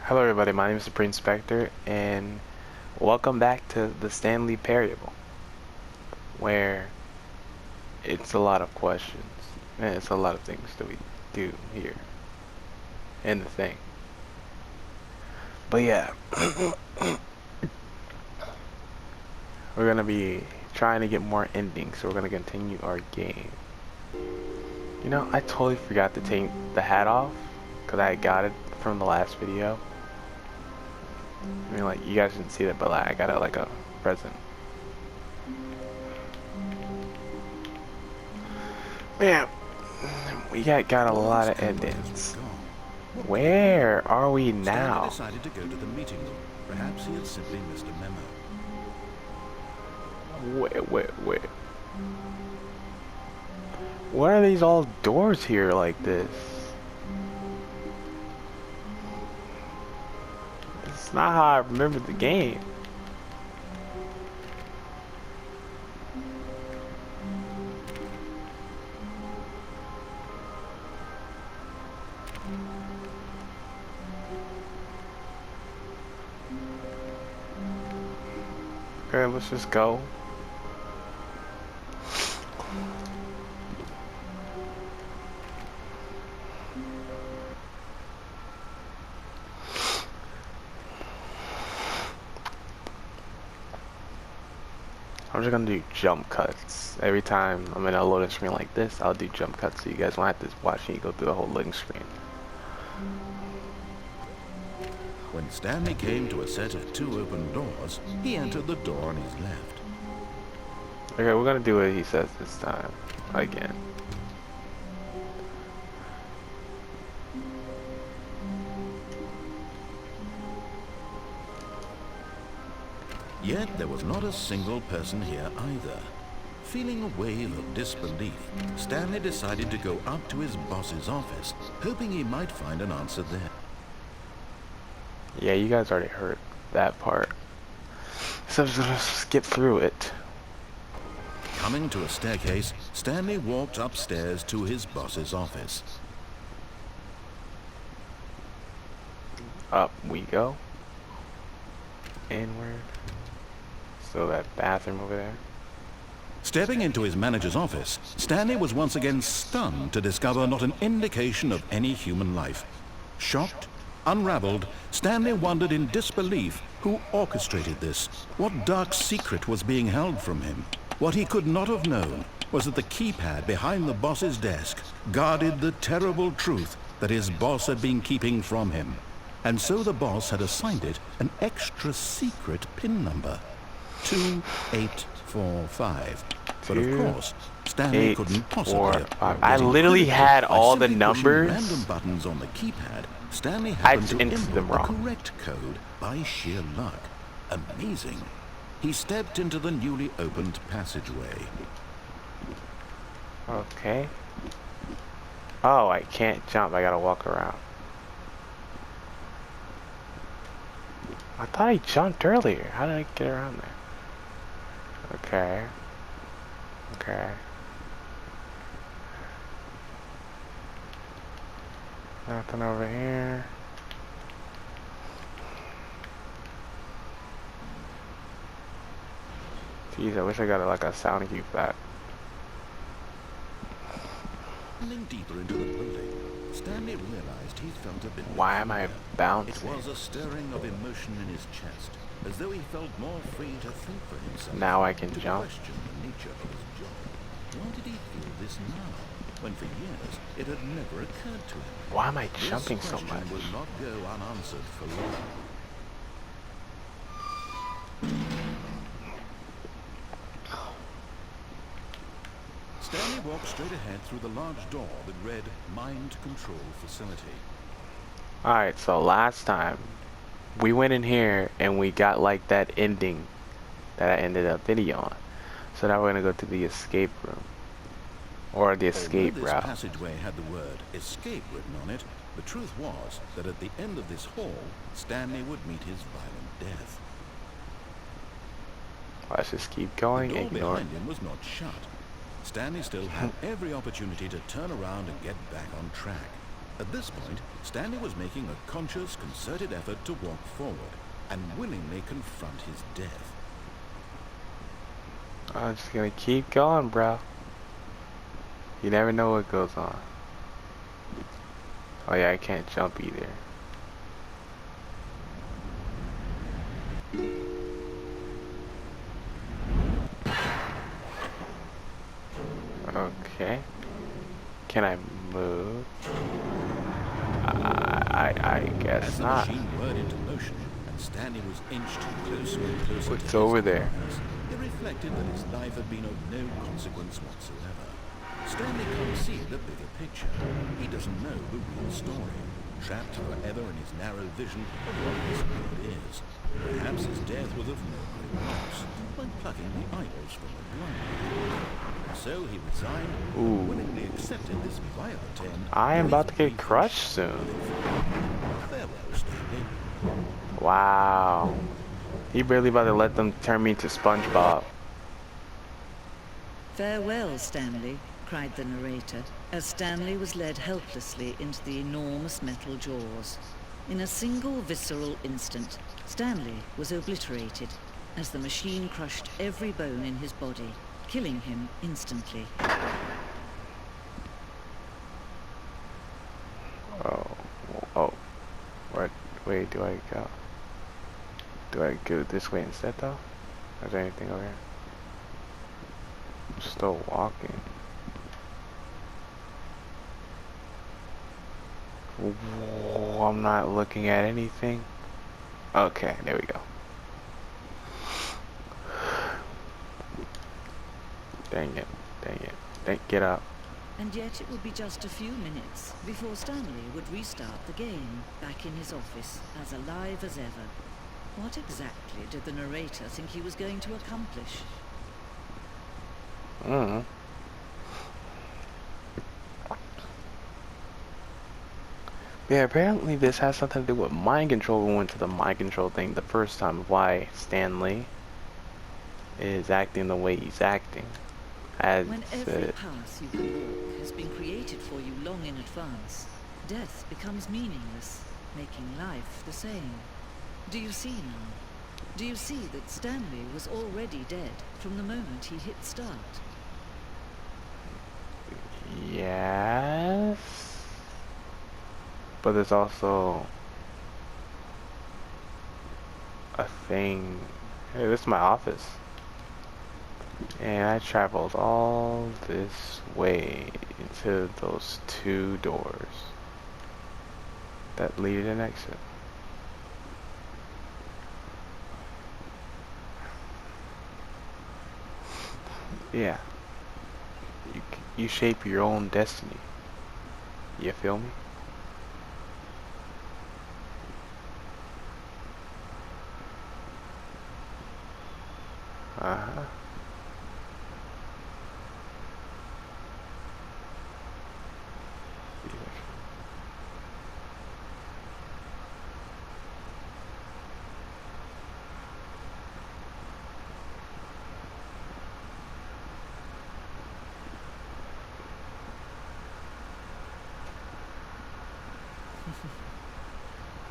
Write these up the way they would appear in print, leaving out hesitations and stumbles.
Hello everybody, my name is SupremeSpectre and welcome back to the Stanley variable, where it's a lot of questions and it's a lot of things that we do here in the thing. But yeah, we're gonna be trying to get more endings, so we're gonna continue our game. You know, I totally forgot to take the hat off because I got it from the last video. I mean, like, you guys didn't see that, but like, I got it like a present. Man, we got a lot of endings. Where are we now? Stanley decided to go to the meeting room. Perhaps he had simply missed a memo. Wait. What are these all doors here like this? It's not how I remember the game. Okay, let's just go. I'm just gonna do jump cuts. Every time I'm in a loading screen like this, I'll do jump cuts so you guys won't have to watch me go through the whole loading screen. When Stanley came to a set of two open doors, he entered the door on his left. Okay, we're gonna do what he says this time. Again. Yet there was not a single person here either. Feeling a wave of disbelief, Stanley decided to go up to his boss's office, hoping he might find an answer there. Yeah, you guys already heard that part. So I'm just gonna skip through it. Coming to a staircase, Stanley walked upstairs to his boss's office. Up we go. Inward. So that bathroom over there. Stepping into his manager's office, Stanley was once again stunned to discover not an indication of any human life. Shocked, unraveled, Stanley wondered in disbelief who orchestrated this. What dark secret was being held from him? What he could not have known was that the keypad behind the boss's desk guarded the terrible truth that his boss had been keeping from him. And so the boss had assigned it an extra secret PIN number. 2845. But of course, Stanley couldn't possibly. I literally had all the numbers. Random buttons on the keypad. Stanley happened to entered them input the wrong. correct code by sheer luck. Amazing. He stepped into the newly opened passageway. Okay. Oh, I can't jump. I gotta walk around. I thought I jumped earlier. How did I get around there? Okay. Nothing over here. Jeez, I wish I got like a sound cue for that. Running deeper into the building, Stanley realized he felt a bit. Why am I bouncing? It was a stirring of emotion in his chest, as though he felt more free to think for himself. Now I can to jump. question the nature of his job. Why did he feel this now, when for years it had never occurred to him? Why am I jumping so much? This question would not go unanswered for long. Stanley walked straight ahead through the large door that read Mind Control Facility. Alright, so last time we went in here and we got like that ending that I ended up video on. So now we're gonna go to the escape room. Or the escape Although route. this passageway had the word escape written on it, the truth was that at the end of this hall, Stanley would meet his violent death. Let's just keep going. The door Ignore. behind him was not shut. Stanley still had every opportunity to turn around and get back on track. At this point, Stanley was making a conscious, concerted effort to walk forward and willingly confront his death. I'm just gonna keep going, bro. You never know what goes on. Oh yeah, I can't jump either. Okay. Can I move? I guess As the not. machine whirred into motion and Stanley was inched closer and closer What's to over his there? demise, it reflected that his life had been of no consequence whatsoever. Stanley can't see the bigger picture. He doesn't know the real story, trapped forever in his narrow vision of what this world is. Perhaps his death was of no great loss, like plucking the idols from the blind. So he resigned and willingly accepted this violent end. I am for about to his get brief crushed and soon. farewell, Stanley. Wow. He barely about to let them turn me into SpongeBob. "Farewell, Stanley," cried the narrator, as Stanley was led helplessly into the enormous metal jaws. In a single visceral instant, Stanley was obliterated, as the machine crushed every bone in his body, killing him instantly. Oh. What way do I go? Do I go this way instead though? Is there anything over here? I'm still walking. Whoa, I'm not looking at anything. Okay, there we go. Dang it. Get up. And yet it would be just a few minutes before Stanley would restart the game, back in his office, as alive as ever. What exactly did the narrator think he was going to accomplish? Yeah, apparently this has something to do with mind control. We went to the mind control thing the first time. Why Stanley is acting the way he's acting. When every path you can walk has been created for you long in advance, death becomes meaningless, making life the same. Do you see now? Do you see that Stanley was already dead from the moment he hit start? Yes. But there's also a thing. Hey, this is my office. And I traveled all this way into those two doors that lead to an exit. Yeah. You shape your own destiny. You feel me? Uh-huh.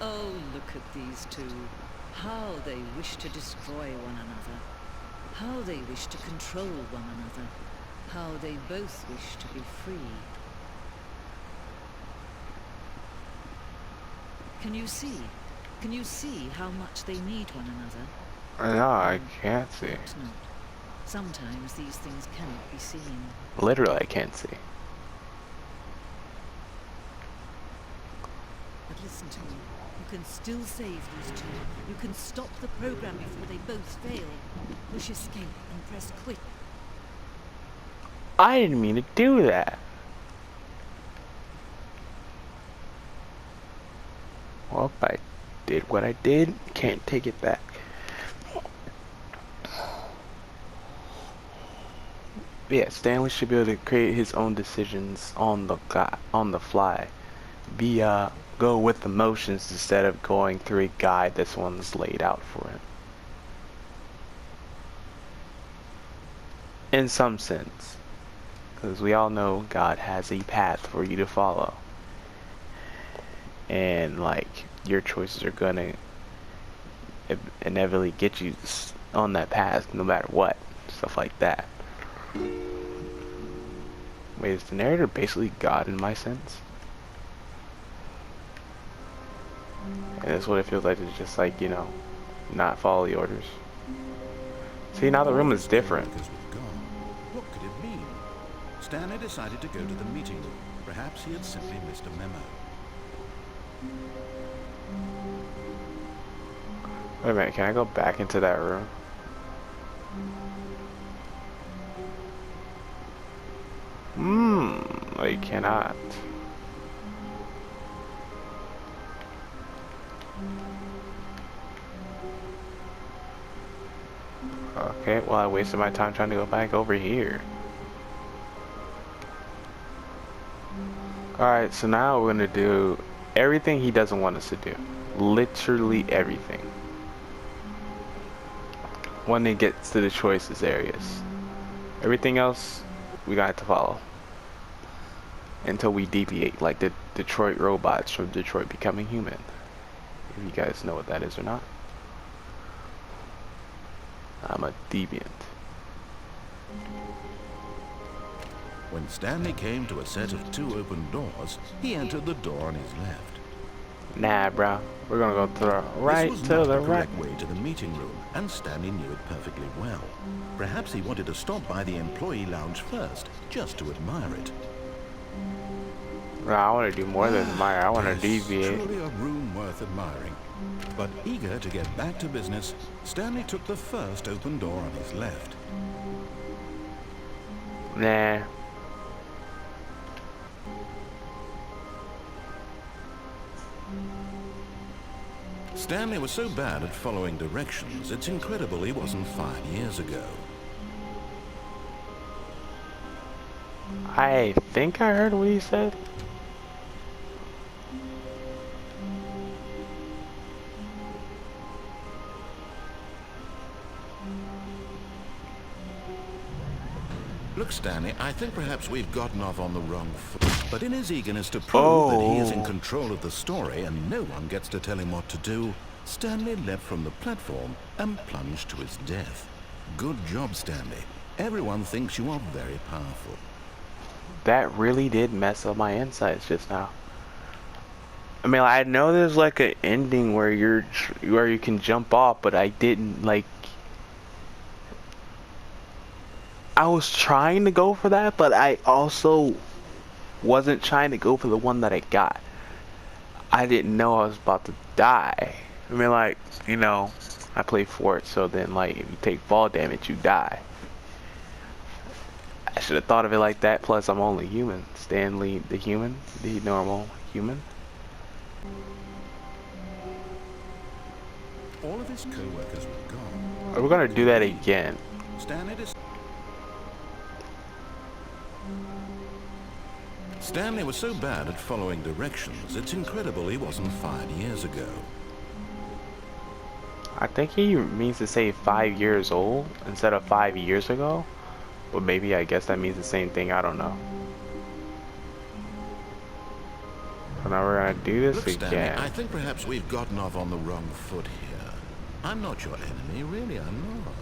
Oh, look at these two. How they wish to destroy one another. How they wish to control one another. How they both wish to be free. Can you see? Can you see how much they need one another? No, I can't see. Perhaps not. Sometimes these things cannot be seen. Literally, I can't see. But listen to me. You can still save these two. You can stop the program before they both fail. Push escape and press quit. I didn't mean to do that. Well, I did what I did. Can't take it back. Yeah, Stanley should be able to create his own decisions on the fly. Go with the motions instead of going through a guide that's one that's laid out for him. In some sense. Because we all know God has a path for you to follow. and like your choices are gonna inevitably get you on that path no matter what, stuff like that. Wait, is the narrator basically God in my sense? And that's what it feels like, to just like, you know, not follow the orders. See, now the room is different. What could it mean? Stanley decided to go to the meeting room. Perhaps he had simply missed a memo. Wait a minute, can I go back into that room? I cannot. Okay, well I wasted my time trying to go back over here. Alright, so now we're gonna do everything he doesn't want us to do. Literally everything. When it gets to the choices areas. Everything else, we got to follow. Until we deviate, like the Detroit robots from Detroit Becoming Human. If you guys know what that is or not. I'm a deviant. When Stanley came to a set of 2 open doors, he entered the door on his left. Nah, bro. We're gonna go to the right, this was to not the the right. correct way to the meeting room, and Stanley knew it perfectly well. Perhaps he wanted to stop by the employee lounge first, just to admire it. No, I want to do more than admire. I want to deviate. Truly a room worth admiring. But eager to get back to business, Stanley took the first open door on his left. Nah. Stanley was so bad at following directions, it's incredible he wasn't fired years ago. I think I heard what he said. Look, Stanley, I think perhaps we've gotten off on the wrong foot. But in his eagerness to prove that he is in control of the story and no one gets to tell him what to do, Stanley leapt from the platform and plunged to his death. Good job, Stanley. Everyone thinks you are very powerful. That really did mess up my insights just now. I mean, I know there's like an ending where you can jump off, but I didn't like. I was trying to go for that, but I also wasn't trying to go for the one that I got. I didn't know I was about to die. I mean, like, you know, I play Fort, so then like if you take fall damage, you die. I should have thought of it like that. Plus, I'm only human. Stanley, the human, the normal human. All of his co-workers were gone. We're gonna do that again. Stanley was so bad at following directions, it's incredible he wasn't fired years ago. I think he means to say 5 years old instead of 5 years ago. But maybe I guess that means the same thing. I don't know. So now we're gonna do this Look, again. Stanley, I think perhaps we've gotten off on the wrong foot here. I'm not your enemy, really, I'm not.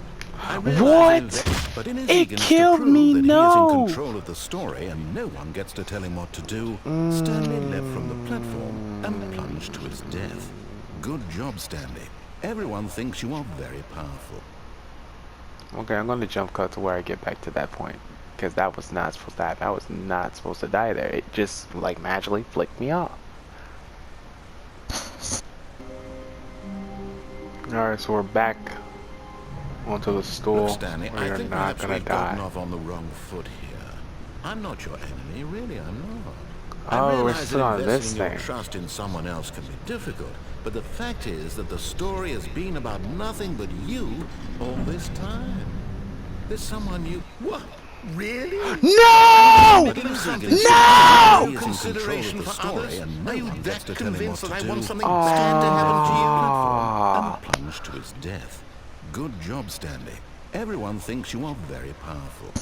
What? But in his It killed me, that no! he is in control of the story and no one gets to tell him what to do, Stanley leapt from the platform and plunged to his death. Good job, Stanley. Everyone thinks you are very powerful. Okay, I'm gonna jump cut to where I get back to that point. Because that was not supposed to happen. I was not supposed to die there. It just, like, magically flicked me off. Alright, so we're back onto the stool. Look, Stanley, I We're think not perhaps gonna we've gotten die. off on the wrong foot here. I'm not your enemy, really, I'm not. Oh, I we're realize still that on this investing your thing. trust in someone else can be difficult, but the fact is that the story has been about nothing but you all this time. There's someone you... What? Really? No! No! Consideration for others? Are you that convinced that I want something Oh. bad to happen to you? And plunged to his death. Good job, Stanley. Everyone thinks you are very powerful.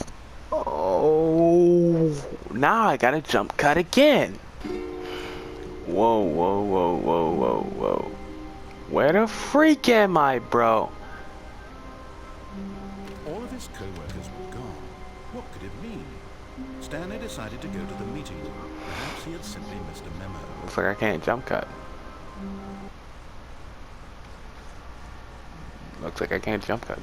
Oh, now I gotta jump cut again. Whoa, whoa, whoa, whoa, whoa, whoa. Where the freak am I, bro? All of his co-workers were gone. What could it mean? Stanley decided to go to the meeting room. Perhaps he had simply missed a memo. Looks like I can't jump cut. Looks like I can't jump cut.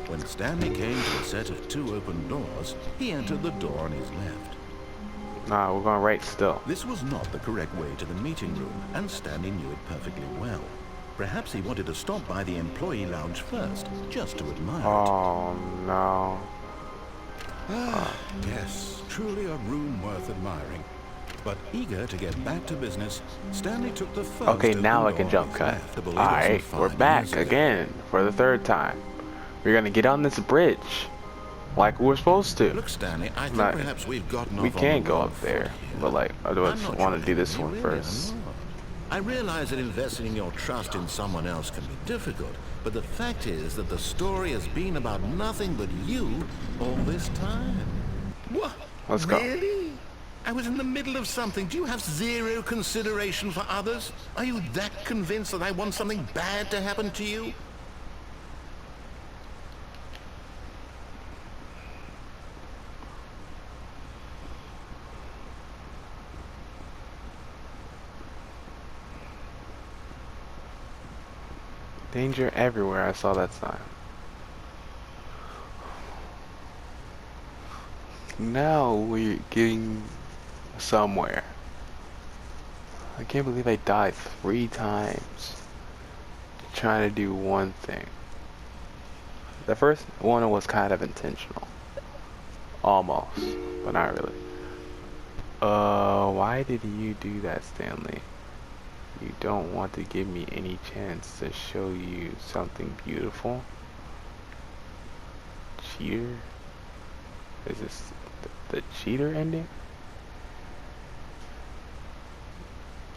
When Stanley came to a set of 2 open doors, he entered the door on his left. Nah, we're going right still. This was not the correct way to the meeting room, and Stanley knew it perfectly well. Perhaps he wanted to stop by the employee lounge first, just to admire Oh, no. it. Yes, truly a room worth admiring. But eager to get back to business, Stanley took the first Okay, now I open can door jump on his cut. left, I believe it was some Alright, we're 5 back years ago. again for the 3rd time. We're gonna get on this bridge like we're supposed to. Look, Stanley, I think Nah, perhaps we've gotten we off on can't the go wrong up foot there, here. but like, I I'm just not want sure to do this we one really first. are. I realize that investing your trust in someone else can be difficult, but the fact is that the story has been about nothing but you all this time. What? Let's go. Really? I was in the middle of something. Do you have 0 consideration for others? Are you that convinced that I want something bad to happen to you? Danger everywhere, I saw that sign. Now we're getting somewhere. I can't believe I died 3 times trying to do one thing. The first one was kind of intentional. Almost, but not really. Why did you do that, Stanley? You don't want to give me any chance to show you something beautiful? Cheater? Is this the cheater ending?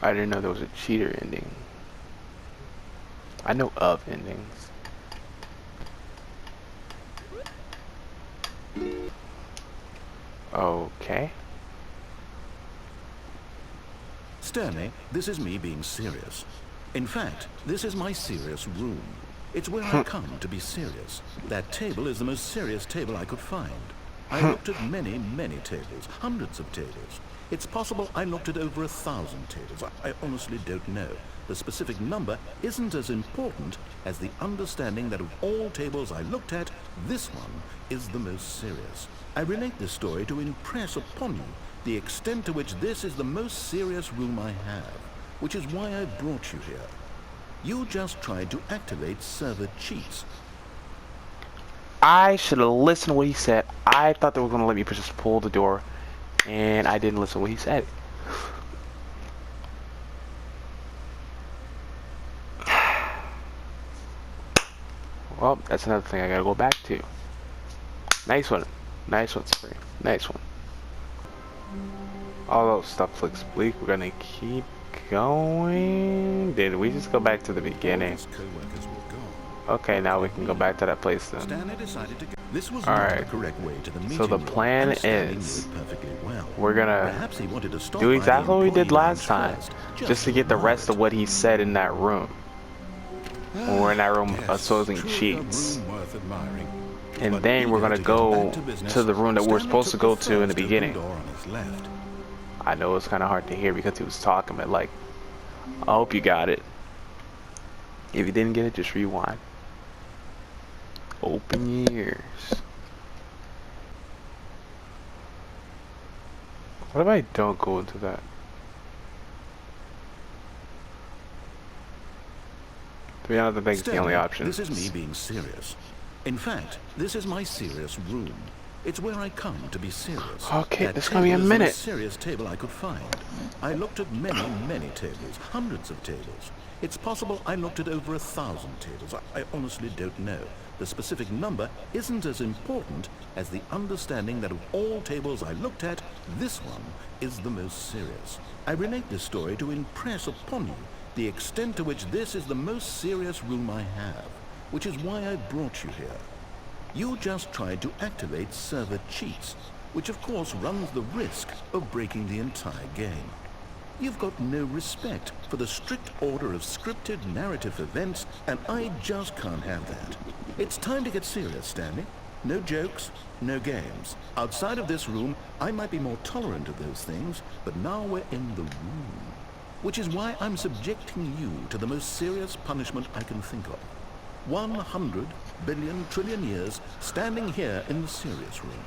I didn't know there was a cheater ending. I know of endings. Okay. Stanley, this is me being serious. In fact, this is my serious room. It's where I come to be serious. That table is the most serious table I could find. I looked at many, many tables, hundreds of tables. It's possible I looked at over 1,000 tables. I honestly don't know. The specific number isn't as important as the understanding that of all tables I looked at, this one is the most serious. I relate this story to impress upon you the extent to which this is the most serious room I have, which is why I brought you here. You just tried to activate server cheats. I should have listened to what he said. I thought they were going to let me just pull the door, and I didn't listen to what he said. Well, that's another thing I gotta go back to. Nice one. Nice one, Spring. Nice one. Although stuff looks bleak, we're gonna keep going. Did we just go back to the beginning? Co-workers were gone. Okay, now we can go back to that place then. Stanley decided to go. This was All not right. the correct way to the meeting So the room, plan and Stanley is knew it perfectly well. we're gonna Perhaps he wanted to stop do by exactly the what we did employee last time, lounge first, just to get the rest of what he said in that room. When we're in that room exposing truly a cheats. room worth admiring. And But then we're eager gonna to get go back to business, to the room that we're Stanley supposed to took go the to in the first open beginning. door on his left. I know it's kind of hard to hear because he was talking, but like, I hope you got it. If you didn't get it, just rewind. Open your ears. What if I don't go into that? To be honest, I think it's the only Stanley, option. this is me being serious. In fact, this is my serious room. It's where I come to be serious. Okay, That this is gonna be a table is the minute. most serious table I could find. I looked at many, many tables, hundreds of tables. It's possible I looked at over 1,000 tables. I honestly don't know. the specific number isn't as important as the understanding that of all tables I looked at, this one is the most serious. I relate this story to impress upon you the extent to which this is the most serious room I have, which is why I brought you here. You just tried to activate server cheats, which of course runs the risk of breaking the entire game. You've got no respect for the strict order of scripted narrative events, and I just can't have that. It's time to get serious, Stanley. No jokes, no games. Outside of this room, I might be more tolerant of those things, but now we're in the room. Which is why I'm subjecting you to the most serious punishment I can think of. 100 billion trillion years standing here in the serious room.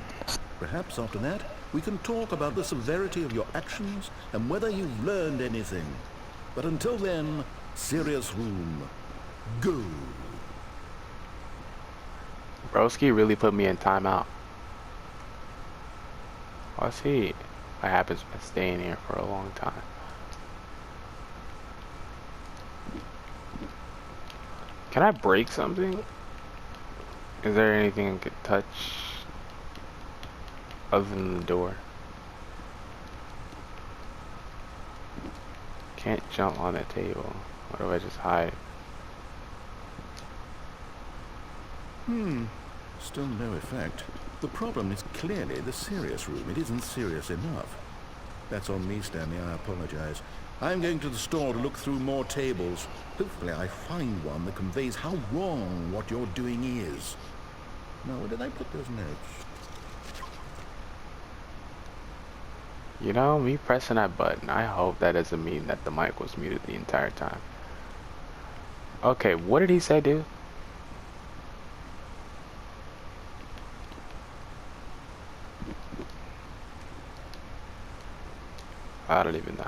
Perhaps after that, we can talk about the severity of your actions and whether you've learned anything. But until then, serious room, go. Broski really put me in timeout. I'll see what happens by staying here for a long time. Can I break something? Is there anything I could touch other than the door? Can't jump on the table. What do I just hide? Still no effect. The problem is clearly the serious room. It isn't serious enough. That's on me, Stanley. I apologize. I'm going to the store to look through more tables. Hopefully I find one that conveys how wrong what you're doing is. Now, where did I put those notes? You know, me pressing that button, I hope that doesn't mean that the mic was muted the entire time. Okay, what did he say, dude? I don't even know.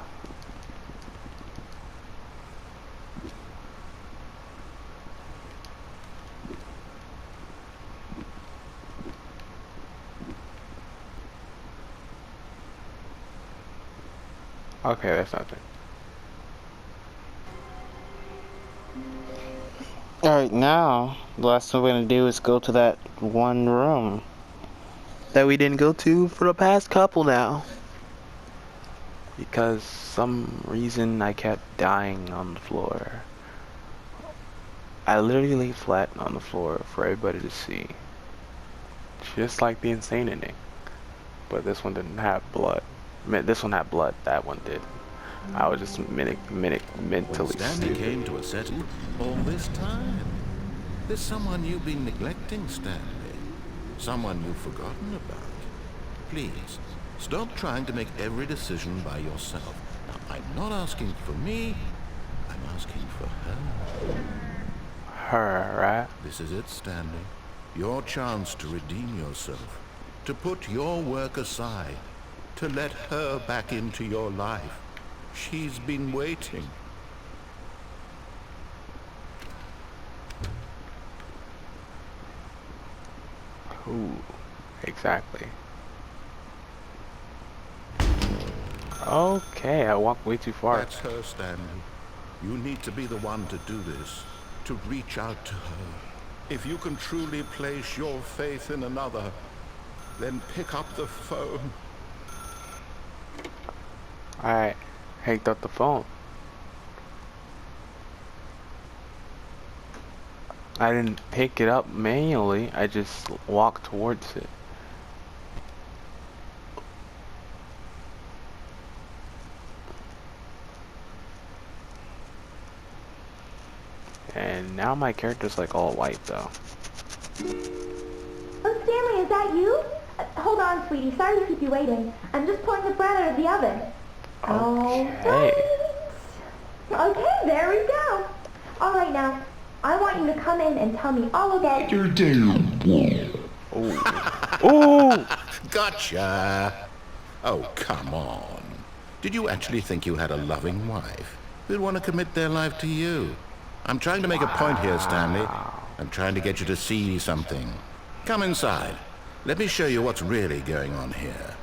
Okay, that's nothing. Alright, now, the last thing we're gonna do is go to that one room that we didn't go to for the past couple now. Because some reason I kept dying on the floor. I literally lay flat on the floor for everybody to see. Just like the insane ending. But this one didn't have blood. This one had blood, that one did. I was just mentally Stanley came to a settle all this time. There's someone you've been neglecting, Stanley. Someone you've forgotten about. Please, stop trying to make every decision by yourself. Now, I'm not asking for me, I'm asking for her. Her, right? This is it, Stanley. Your chance to redeem yourself. To put your work aside. To let her back into your life. She's been waiting. Ooh, exactly. Okay, I walked way too far. That's her, Stanley. You need to be the one to do this. To reach out to her. If you can truly place your faith in another, then pick up the phone. I picked up the phone. I didn't pick it up manually, I just walked towards it. And now my character's like all white though. Oh, Stanley, is that you? Hold on, sweetie. Sorry to keep you waiting. I'm just pulling the bread out of the oven. Okay. Okay, there we go. All right, now, I want you to come in and tell me all about your day. Ooh. Ooh! Gotcha! Oh, come on. Did you actually think you had a loving wife who'd want to commit their life to you? I'm trying to make a point here, Stanley. I'm trying to get you to see something. Come inside. Let me show you what's really going on here.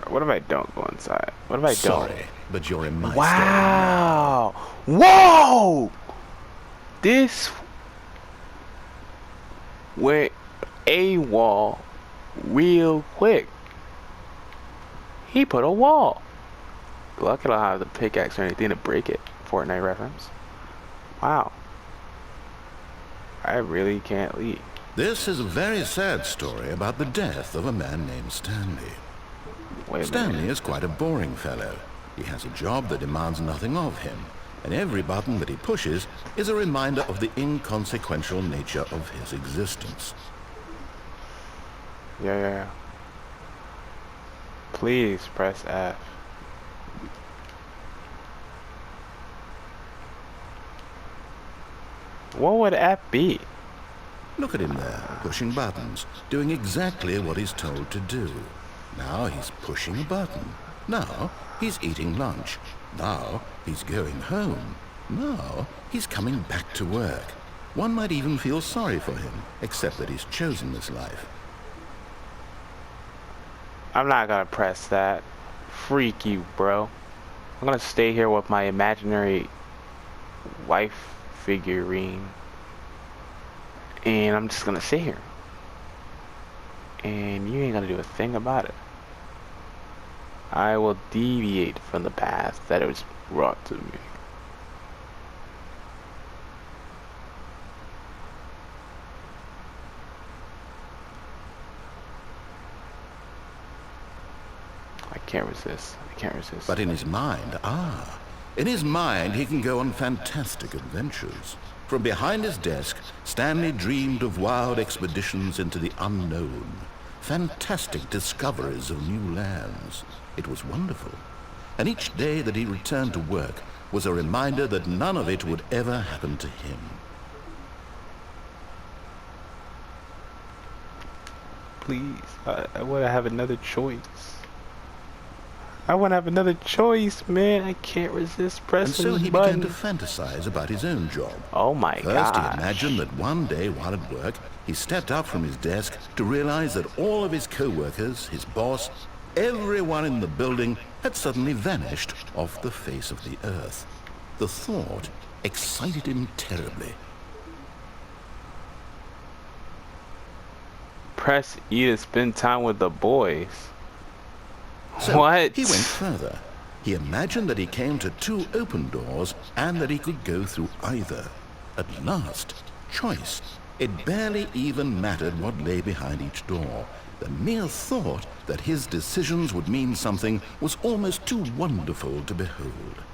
What if I don't go inside? What if I don't? Sorry, but you're in my Wow! Whoa! This went AWOL real quick. He put a wall. Lucky I don't have the pickaxe or anything to break it. Fortnite reference. Wow. I really can't leave. This is a very sad story about the death of a man named Stanley. Wait a Stanley minute. is quite a boring fellow. He has a job that demands nothing of him, and every button that he pushes is a reminder of the inconsequential nature of his existence. Yeah. Please press F. What would F be? Look at him there, pushing buttons, doing exactly what he's told to do. Now he's pushing a button. Now he's eating lunch. Now he's going home. Now he's coming back to work. One might even feel sorry for him, except that he's chosen this life. I'm not gonna press that. Freak you, bro. I'm gonna stay here with my imaginary wife figurine. And I'm just gonna sit here. And you ain't gonna do a thing about it. I will deviate from the path that it was brought to me. I can't resist. But in his mind, in his mind he can go on fantastic adventures. From behind his desk, Stanley dreamed of wild expeditions into the unknown, fantastic discoveries of new lands. It was wonderful. And each day that he returned to work was a reminder that none of it would ever happen to him. Please, I want to have another choice. I want to have another choice, man. I can't resist pressing And so he this button. began to fantasize about his own job. Oh my First, god. he imagined that one day while at work, he stepped up from his desk to realize that all of his co-workers, his boss, everyone in the building had suddenly vanished off the face of the earth. The thought excited him terribly. Press E to spend time with the boys. So What? he went further. He imagined that he came to two open doors and that he could go through either. At last, choice. It barely even mattered what lay behind each door. The mere thought that his decisions would mean something was almost too wonderful to behold.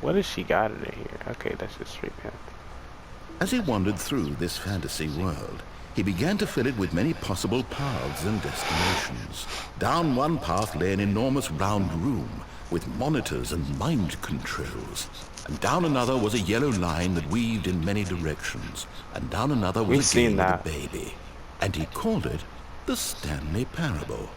What has she got in here? Okay, that's just straight path. As he wandered through this fantasy world, he began to fill it with many possible paths and destinations. Down one path lay an enormous round room with monitors and mind controls. And down another was a yellow line that weaved in many directions. And down another We've was a game seen with that. a baby. And he called it the Stanley Parable.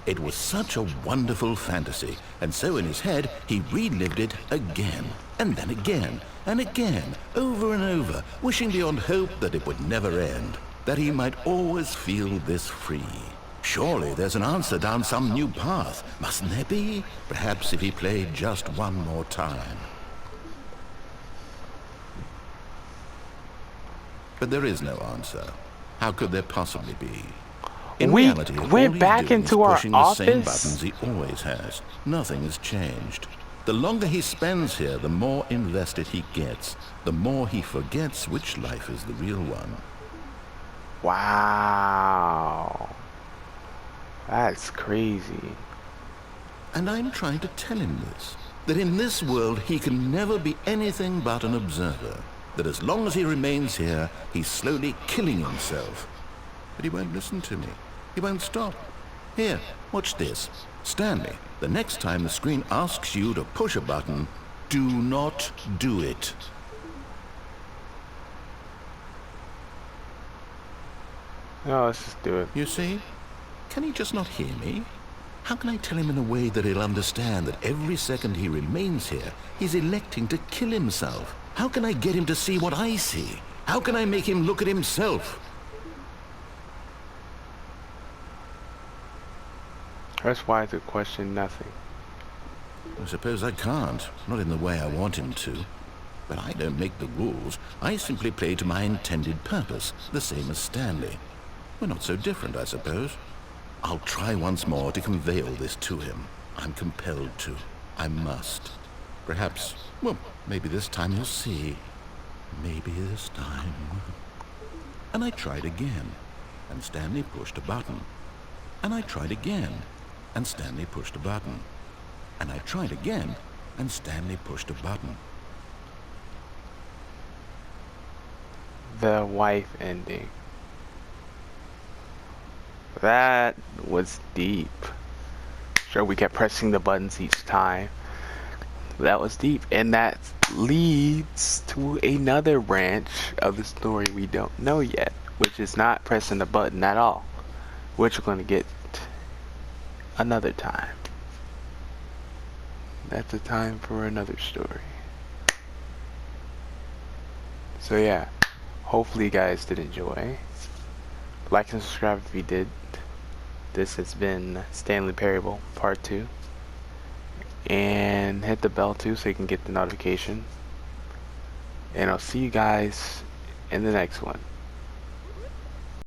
It was such a wonderful fantasy, and so in his head he relived it again, and then again, and again, over and over, wishing beyond hope that it would never end, that he might always feel this free. Surely there's an answer down some new path, mustn't there be? Perhaps if he played just one more time. But there is no answer. How could there possibly be? In We reality, all went he's back doing into is our pushing the same office? buttons he always has. Nothing has changed. The longer he spends here, the more invested he gets. The more he forgets which life is the real one. Wow. That's crazy. And I'm trying to tell him this. That in this world he can never be anything but an observer. That as long as he remains here, he's slowly killing himself. But he won't listen to me. He won't stop. Here, watch this. Stanley, the next time the screen asks you to push a button, do not do it. No, let's just do it. You see? Can he just not hear me? How can I tell him in a way that he'll understand that every second he remains here, he's electing to kill himself? How can I get him to see what I see? How can I make him look at himself? Press Y to question nothing. I suppose I can't, not in the way I want him to. But I don't make the rules. I simply play to my intended purpose, the same as Stanley. We're not so different, I suppose. I'll try once more to convey all this to him. I'm compelled to. I must. Perhaps, well, maybe this time he'll see. Maybe this time. And I tried again, and Stanley pushed a button. And I tried again, and Stanley pushed a button. And I tried again, and Stanley pushed a button. The wife ending. That was deep. Sure, we kept pressing the buttons each time. That was deep, and that leads to another branch of the story we don't know yet, which is not pressing the button at all, which we're going to get another time. That's a time for another story. So yeah, hopefully you guys did enjoy. Like and subscribe if you did. This has been Stanley Parable Part 2. And hit the bell too so you can get the notification. And I'll see you guys in the next one.